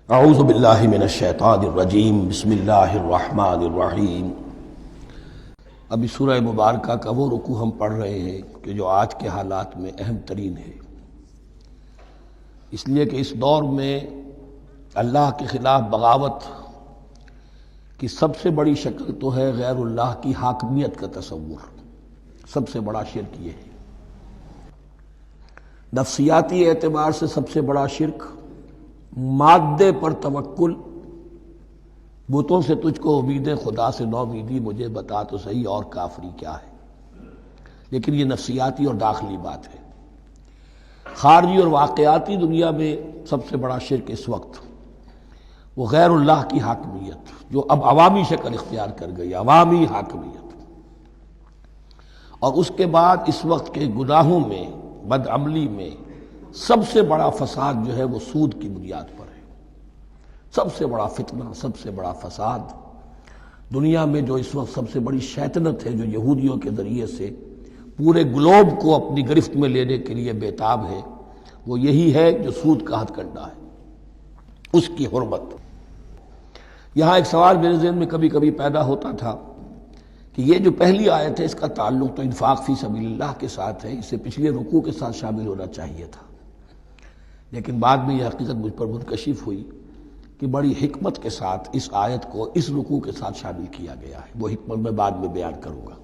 اعوذ باللہ من الشیطان الرجیم بسم اللہ الرحمن الرحیم۔ ابھی سورہ مبارکہ کا وہ رکوع ہم پڑھ رہے ہیں کہ جو آج کے حالات میں اہم ترین ہے، اس لیے کہ اس دور میں اللہ کے خلاف بغاوت کی سب سے بڑی شکل تو ہے غیر اللہ کی حاکمیت کا تصور۔ سب سے بڑا شرک یہ ہے، نفسیاتی اعتبار سے سب سے بڑا شرک، مادے پر توکل، بتوں سے تجھ کو امید خدا سے نو امیدی، مجھے بتا تو صحیح اور کافری کیا ہے۔ لیکن یہ نفسیاتی اور داخلی بات ہے۔ خارجی اور واقعاتی دنیا میں سب سے بڑا شرک اس وقت وہ غیر اللہ کی حاکمیت، جو اب عوامی شکل اختیار کر گئی، عوامی حاکمیت۔ اور اس کے بعد اس وقت کے گناہوں میں، بدعملی میں سب سے بڑا فساد جو ہے وہ سود کی بنیاد پر ہے۔ سب سے بڑا فتنہ، سب سے بڑا فساد دنیا میں، جو اس وقت سب سے بڑی شیطنت ہے، جو یہودیوں کے ذریعے سے پورے گلوب کو اپنی گرفت میں لینے کے لیے بےتاب ہے، وہ یہی ہے جو سود کا ہتھ کنڈا ہے، اس کی حرمت۔ یہاں ایک سوال میرے ذہن میں کبھی کبھی پیدا ہوتا تھا کہ یہ جو پہلی آیت ہے اس کا تعلق تو انفاق فی سبیل اللہ کے ساتھ ہے، اسے پچھلے رکوع کے ساتھ شامل ہونا چاہیے تھا، لیکن بعد میں یہ حقیقت مجھ پر منکشف ہوئی کہ بڑی حکمت کے ساتھ اس آیت کو اس رکوع کے ساتھ شامل کیا گیا ہے۔ وہ حکمت میں بعد میں بیان کروں گا۔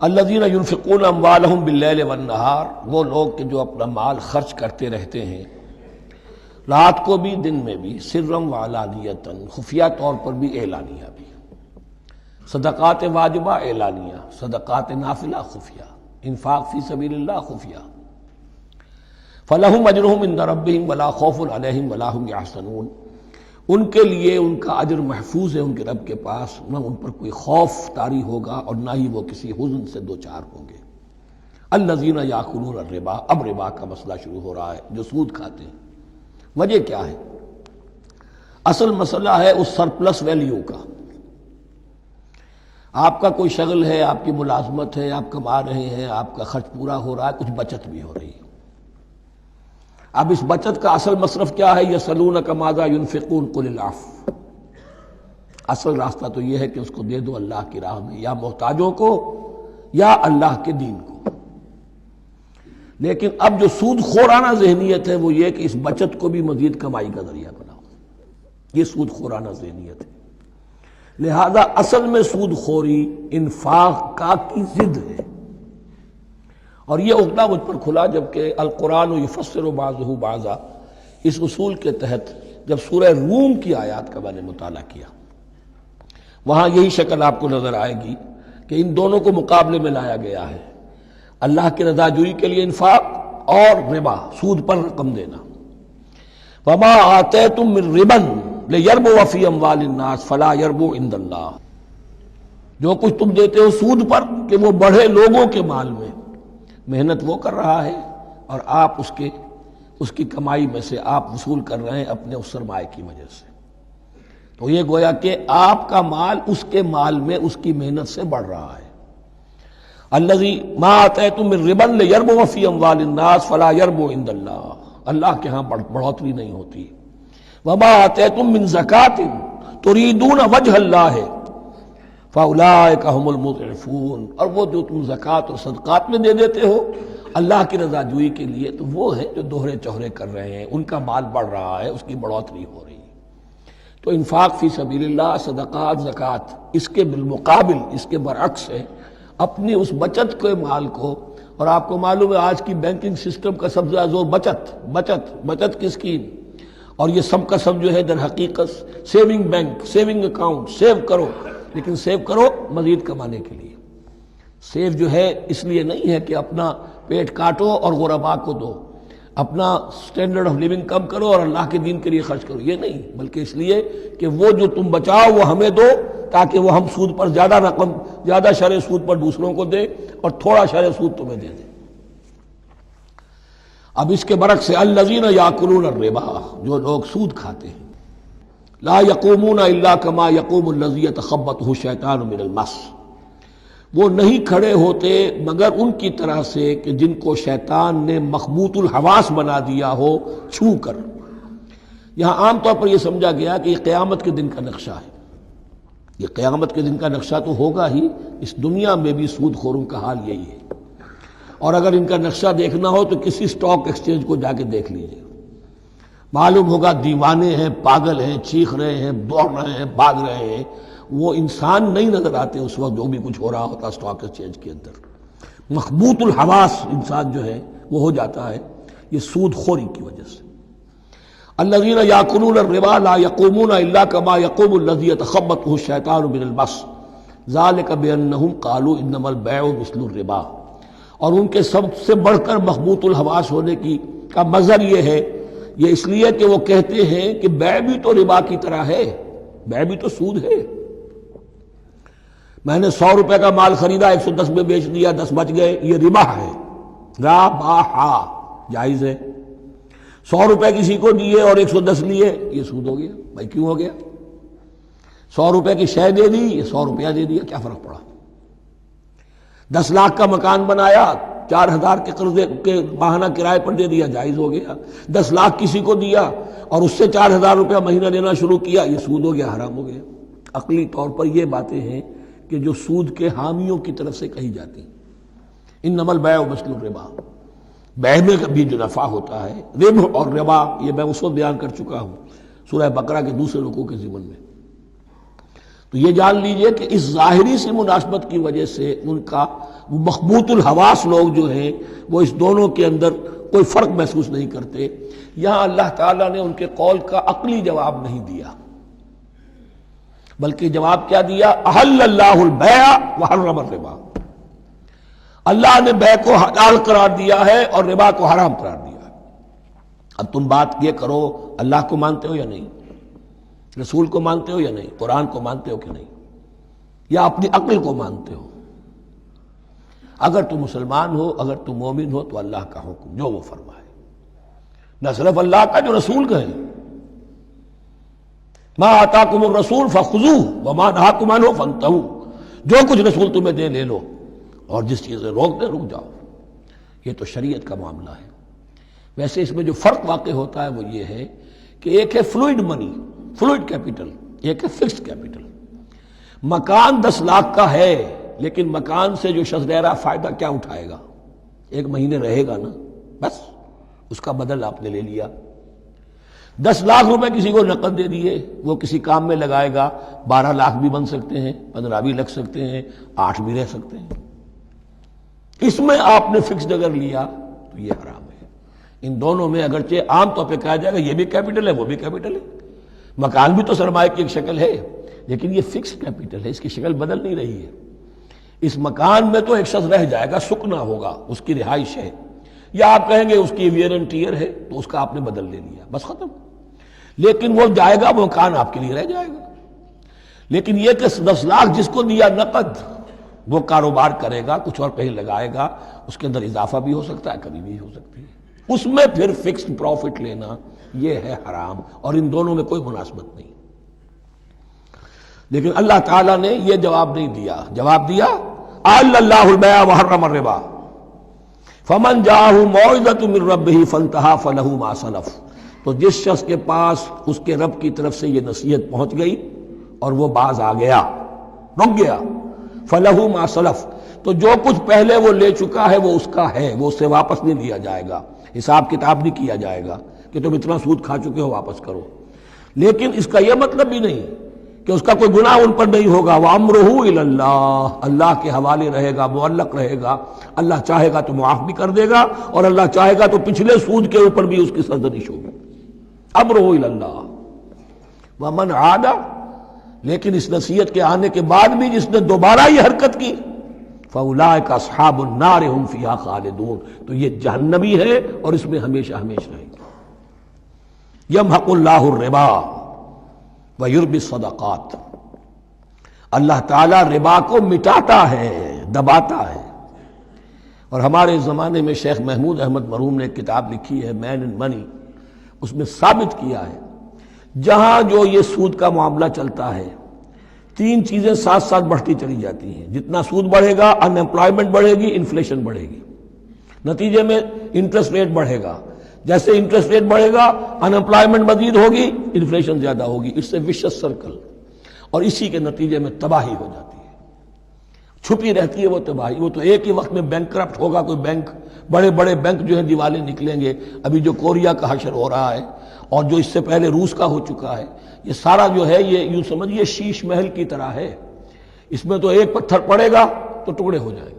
الذین ینفقون اموالہم باللیل والنہار، وہ لوگ کہ جو اپنا مال خرچ کرتے رہتے ہیں رات کو بھی دن میں بھی، سرًا وعلانیۃً، خفیہ طور پر بھی اعلانیہ بھی، صدقات واجبہ اعلانیہ، صدقات نافلہ خفیہ، انفاق فی سبیل اللہ خفیہ۔ فَلَهُمْ أَجْرُهُمْ عِنْدَ رَبِّهِمْ وَلَا خَوْفٌ عَلَيْهِمْ وَلَا هُمْ يَحْزَنُونَ، ان کے لیے ان کا اجر محفوظ ہے ان کے رب کے پاس، نہ ان پر کوئی خوف طاری ہوگا اور نہ ہی وہ کسی حزن سے دوچار ہوں گے۔ الَّذِينَ يَأْكُلُونَ الرِّبَا، اب ربا کا مسئلہ شروع ہو رہا ہے، جو سود کھاتے ہیں۔ وجہ کیا ہے؟ اصل مسئلہ ہے اس سرپلس ویلیو کا۔ آپ کا کوئی شغل ہے، آپ کی ملازمت ہے، آپ کما رہے ہیں، آپ کا خرچ پورا ہو رہا ہے، کچھ بچت بھی ہو رہی ہے۔ اب اس بچت کا اصل مصرف کیا ہے؟ یسألونک ماذا ينفقون قل العفو، اصل راستہ تو یہ ہے کہ اس کو دے دو اللہ کی راہ میں، یا محتاجوں کو یا اللہ کے دین کو۔ لیکن اب جو سود خورانہ ذہنیت ہے وہ یہ کہ اس بچت کو بھی مزید کمائی کا ذریعہ بناؤ، یہ سود خورانہ ذہنیت ہے۔ لہذا اصل میں سود خوری انفاق کا کی ضد ہے، اور یہ عقدہ مجھ پر کھلا جبکہ القرآن یفسر بعضہ بعضا، اس اصول کے تحت جب سورہ روم کی آیات کا میں نے مطالعہ کیا، وہاں یہی شکل آپ کو نظر آئے گی کہ ان دونوں کو مقابلے میں لایا گیا ہے، اللہ کی رضا جوئی کے لیے انفاق اور ربا، سود پر رقم دینا۔ وما آتیتم من ربا لیربو فی اموال الناس فلا یربو عند اللہ، جو کچھ تم دیتے ہو سود پر کہ وہ بڑھے لوگوں کے مال میں، محنت وہ کر رہا ہے اور آپ اس کی کمائی میں سے آپ وصول کر رہے ہیں اپنے اس سرمایہ کی وجہ سے، تو یہ گویا کہ آپ کا مال اس کے مال میں اس کی محنت سے بڑھ رہا ہے۔ الذی ما آتیتم من ربا لیربو فی اموال الناس فلا یربو عند اللہ، اللہ کے ہاں بڑھوتری نہیں ہوتی۔ وما آتیتم من زکوۃ تریدون وجہ اللہ فاولئک ھم المضعفون، اور وہ جو تم زکوٰۃ اور صدقات میں دے دیتے ہو اللہ کی رضا جوئی کے لیے، تو وہ ہیں جو دوہرے چوہرے کر رہے ہیں، ان کا مال بڑھ رہا ہے، اس کی بڑھوتری ہو رہی ہے۔ تو انفاق فی سبیل اللہ، صدقات، زکوٰۃ، اس کے بالمقابل، اس کے برعکس ہے اپنی اس بچت کے مال کو، اور آپ کو معلوم ہے آج کی بینکنگ سسٹم کا سب سے زیادہ زور بچت کی اسکیم، اور یہ سب کا سب جو ہے در حقیقت saving bank, saving account, save کرو، لیکن سیو کرو مزید کمانے کے لیے۔ سیو جو ہے اس لیے نہیں ہے کہ اپنا پیٹ کاٹو اور غرباء کو دو، اپنا سٹینڈرڈ آف لیونگ کم کرو اور اللہ کے دین کے لیے خرچ کرو، یہ نہیں، بلکہ اس لیے کہ وہ جو تم بچاؤ وہ ہمیں دو، تاکہ وہ ہم سود پر زیادہ رقم، زیادہ شرح سود پر دوسروں کو دے اور تھوڑا شرح سود تمہیں دے دے۔ اب اس کے برعکس الذین یاکلون الربا، جو لوگ سود کھاتے ہیں، لا یقومون الا کما یقوم الذی یتخبطہ الشیطان من المس، وہ نہیں کھڑے ہوتے مگر ان کی طرح سے کہ جن کو شیطان نے مخبوط الحواس بنا دیا ہو چھو کر، یہاں عام طور پر یہ سمجھا گیا کہ یہ قیامت کے دن کا نقشہ ہے، یہ قیامت کے دن کا نقشہ تو ہوگا ہی، اس دنیا میں بھی سود خوروں کا حال یہی ہے۔ اور اگر ان کا نقشہ دیکھنا ہو تو کسی سٹاک ایکسچینج کو جا کے دیکھ لیجیے، معلوم ہوگا دیوانے ہیں، پاگل ہیں، چیخ رہے ہیں، دوڑ رہے ہیں، بھاگ رہے ہیں، وہ انسان نہیں نظر آتے اس وقت جو بھی کچھ ہو رہا ہوتا سٹاک ایکسچینج کے اندر۔ مخبوط الحواس انسان جو ہے وہ ہو جاتا ہے یہ سود خوری کی وجہ سے۔ الذین یاکلون الربا لا یقومون الا کما یقوم الذی یتخبطہ الشیطان من المس ذلک بانہم قالوا انما البیع مثل الربا۔ اور ان کے سب سے بڑھ کر مخبوط الحواس ہونے کا مظہر یہ ہے، یہ اس لیے کہ وہ کہتے ہیں کہ بیع بھی تو ربا کی طرح ہے، بیع بھی تو سود ہے۔ میں نے 100 روپے کا مال خریدا، 110 میں بیچ دیا، 10 بچ گئے، یہ ربا ہے، ربا جائز ہے۔ 100 روپے کسی کو دیے اور 110 لیے، یہ سود ہو گیا۔ بھائی کیوں ہو گیا؟ 100 روپے کی شے دے دی، یہ 100 روپیہ دے دیا، کیا فرق پڑا؟ 10 لاکھ کا مکان بنایا، 4000 کے قرضے کے ماہانہ کرائے پر دے دیا، جائز ہو گیا۔ 10 لاکھ کسی کو دیا اور اس سے 4000 روپیہ مہینہ دینا شروع کیا، یہ سود ہو گیا، حرام ہو گیا۔ عقلی طور پر یہ باتیں ہیں کہ جو سود کے حامیوں کی طرف سے کہی جاتی ہیں۔ انما البیع مثل الربا، بیع میں بھی جو نفع ہوتا ہے، ربح اور ربا، یہ میں اس وقت بیان کر چکا ہوں سورہ بقرہ کے دوسرے رکوع کے ضمن میں۔ تو یہ جان لیجئے کہ اس ظاہری سی مناسبت کی وجہ سے ان کا مخبوط الحواس لوگ جو ہیں وہ اس دونوں کے اندر کوئی فرق محسوس نہیں کرتے۔ یہاں اللہ تعالیٰ نے ان کے قول کا عقلی جواب نہیں دیا، بلکہ جواب کیا دیا؟ احل اللہ البیع وحرم الربا۔ اللہ نے بیع کو حلال قرار دیا ہے اور ربا کو حرام قرار دیا ہے۔ اب تم بات یہ کرو، اللہ کو مانتے ہو یا نہیں؟ رسول کو مانتے ہو یا نہیں؟ قرآن کو مانتے ہو کہ نہیں؟ یا اپنی عقل کو مانتے ہو؟ اگر تم مسلمان ہو، اگر تم مومن ہو تو اللہ کا حکم جو وہ فرمائے، نہ صرف اللہ کا، جو رسول کہے، ما آتاکم الرسول فخذوہ وما نہاکم عنہ فانتہوا، جو کچھ رسول تمہیں دے لے لو، اور جس چیز سے روک دے رک جاؤ۔ یہ تو شریعت کا معاملہ ہے۔ ویسے اس میں جو فرق واقع ہوتا ہے وہ یہ ہے کہ ایک ہے فلوئڈ منی، فلوئڈ کیپٹل، ایک ہے فکسڈ کیپٹل۔ مکان 10 لاکھ کا ہے، لیکن مکان سے جو شخص رہ رہا فائدہ کیا اٹھائے گا؟ 1 مہینے رہے گا نا، بس اس کا بدل آپ نے لے لیا۔ 10 لاکھ روپے کسی کو نقد دے دیے، وہ کسی کام میں لگائے گا، 12 لاکھ بھی بن سکتے ہیں، 15 بھی لگ سکتے ہیں، 8 بھی رہ سکتے ہیں۔ اس میں آپ نے فکسڈ اگر لیا تو یہ حرام ہے۔ ان دونوں میں اگرچہ عام طور پہ کہا جائے گا یہ بھی کیپٹل ہے وہ بھی کیپٹل ہے، مکان بھی تو سرمایہ کی ایک شکل ہے، لیکن یہ فکسڈ کیپٹل ہے، اس کی شکل بدل نہیں رہی ہے۔ اس مکان میں تو ایک شخص رہ جائے گا، سکنا ہوگا، اس کی رہائش ہے، یا آپ کہیں گے اس کی ویئر اینڈ ٹیئر ہے تو اس کا آپ نے بدل لے لیا، بس ختم۔ لیکن وہ جائے گا، وہ مکان آپ کے لیے رہ جائے گا۔ لیکن یہ کہ 10 لاکھ جس کو دیا نقد، وہ کاروبار کرے گا، کچھ اور کہیں لگائے گا، اس کے اندر اضافہ بھی ہو سکتا ہے، کمی بھی ہو سکتی ہے، اس میں پھر فکسڈ پروفٹ لینا یہ ہے حرام، اور ان دونوں میں کوئی مناسبت نہیں۔ لیکن اللہ تعالیٰ نے یہ جواب نہیں دیا، جواب دیا احل اللہ البیع وحرم الربا فمن جاءہ موعظۃ من ربہ فانتہی فلہ ما سلف۔ تو جس شخص کے پاس اس کے رب کی طرف سے یہ نصیحت پہنچ گئی اور وہ باز آ گیا، رک گیا، فلہ ما سلف، تو جو کچھ پہلے وہ لے چکا ہے وہ اس کا ہے، وہ اس سے واپس نہیں لیا جائے گا، حساب کتاب نہیں کیا جائے گا کہ تم اتنا سود کھا چکے ہو واپس کرو۔ لیکن اس کا یہ مطلب بھی نہیں کہ اس کا کوئی گناہ ان پر نہیں ہوگا، وَأَمْرُهُ إِلَى اللَّهِ، اللہ کے حوالے رہے گا، معلق رہے گا۔ اللہ چاہے گا تو معاف بھی کر دے گا، اور اللہ چاہے گا تو پچھلے سود کے اوپر بھی اس کی سرزنش ہوگی۔ أَمْرُهُ إِلَى اللَّهِ وَمَنْ عَادَ، لیکن اس نصیحت کے آنے کے بعد بھی جس نے دوبارہ یہ حرکت کی، فَأُولَٰئِكَ أَصْحَابُ النَّارِ هُمْ فِيهَا خَالِدُونَ، تو یہ جہنمی ہے اور اس میں ہمیشہ ہمیشہ رہے گا۔ يَمْحَقُ اللَّهُ الرِّبَا وَيُرْبِي الصَّدَقَاتِ، اللہ تعالیٰ ربا کو مٹاتا ہے، دباتا ہے۔ اور ہمارے زمانے میں شیخ محمود احمد مرحوم نے ایک کتاب لکھی ہے مین اینڈ منی، اس میں ثابت کیا ہے جہاں جو یہ سود کا معاملہ چلتا ہے 3 چیزیں ساتھ ساتھ بڑھتی چلی جاتی ہیں۔ جتنا سود بڑھے گا ان امپلائمنٹ بڑھے گی، انفلیشن بڑھے گی، نتیجے میں انٹرسٹ ریٹ بڑھے گا۔ جیسے انٹرسٹ ریٹ بڑھے گا انمپلائمنٹ مزید ہوگی، انفلیشن زیادہ ہوگی، اس سے وشس سرکل، اور اسی کے نتیجے میں تباہی ہو جاتی ہے، چھپی رہتی ہے وہ تباہی۔ وہ تو ایک ہی وقت میں بینک کرپٹ ہوگا، کوئی بینک، بڑے بڑے بینک جو ہیں دیوالے نکلیں گے، ابھی جو کوریا کا حشر ہو رہا ہے اور جو اس سے پہلے روس کا ہو چکا ہے، یہ سارا جو ہے یہ یوں سمجھیے شیش محل کی طرح ہے، اس میں تو ایک پتھر پڑے گا تو ٹکڑے ہو جائیں گے۔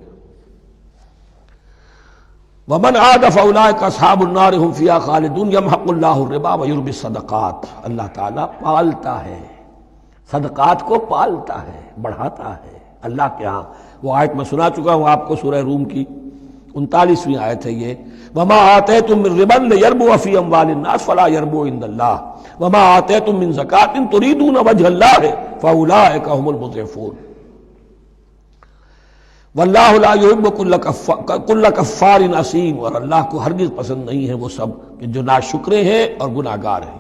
ومن عاد فاولئک اصحاب النار هم فیہا خالدون یمحق اللہ الربا ویربی الصدقات۔ اللہ تعالیٰ پالتا ہے، صدقات کو پالتا ہے، بڑھاتا ہے اللہ کے ہاں۔ وہ آیت میں سنا چکا ہوں آپ کو، سورہ روم کی 39ویں آیت ہے یہ، وما آتیتم من ربا لیربو فی اموال الناس فلا یربو عند اللہ وما آتیتم من زکاۃ تریدون وجہ اللہ فاولئک هم المضعفون۔ واللہ لا یحب کل کفار اثیم، اور اللہ کو ہرگز پسند نہیں ہے وہ سب کہ جو ناشکرے ہیں اور گناہگار ہیں۔